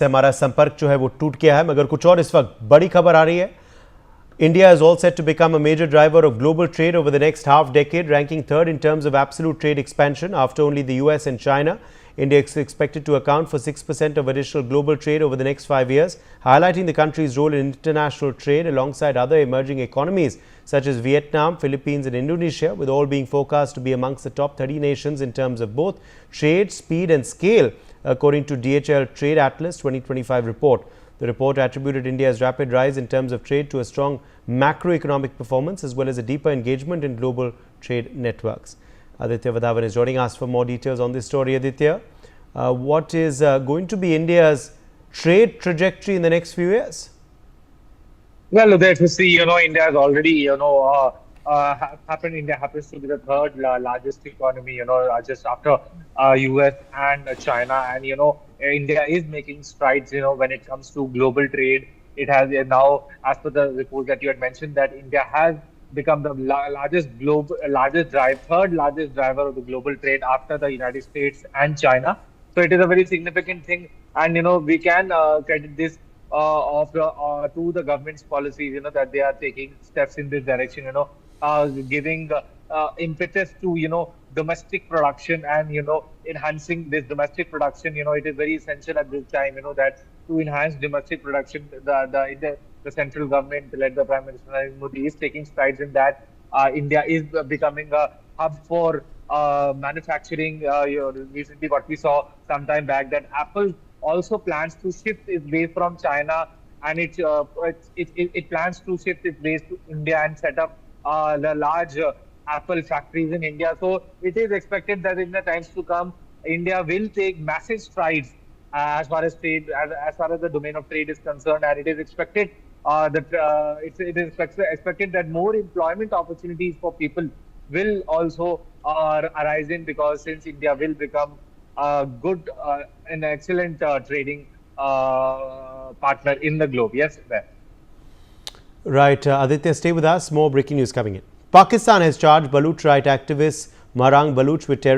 हमारा संपर्क जो है वो टूट गया है, मगर कुछ और इस वक्त बड़ी खबर आ रही है। India is all set to become a major driver of global trade over the next half decade, ranking third in terms of absolute trade expansion after only the US and China. India is expected to account for 6% of additional global trade over the next 5 years, highlighting the country's role in international trade alongside other emerging economies such as Vietnam, Philippines and Indonesia, with all being forecast to be amongst the top 30 nations in terms of both trade, speed and scale, according to DHL Trade Atlas 2025 report. The report attributed India's rapid rise in terms of trade to a strong macroeconomic performance as well as a deeper engagement in global trade networks. Aditya Vadhavan is joining us for more details on this story. Aditya, what is going to be India's trade trajectory in the next few years? Well, there to see, India has already, happened. India happens to be the third largest economy, just after US and China. And, India is making strides, when it comes to global trade. It has now, as per the report that you had mentioned, that India has become the third largest driver of the global trade after the United States and China. So it is a very significant thing. And, we can credit this to the government's policies, that they are taking steps in this direction, giving impetus to, domestic production and, enhancing this domestic production. It is very essential at this time, that to enhance domestic production, the central government, led by Prime Minister Narendra Modi, is taking strides in that. India is becoming a hub for manufacturing. Recently, what we saw some time back, that Apple also plans to shift its base from China, and it plans to shift its base to India and set up the large Apple factories in India. So it is expected that in the times to come, India will take massive strides as far as trade, as far as the domain of trade is concerned, and it is expected expected that more employment opportunities for people will also arise in, because since India will become a good, an excellent trading partner in the globe. Yes, there. Right, Aditya, stay with us. More breaking news coming in. Pakistan has charged Baluch right activist Marang Baluch with terrorism.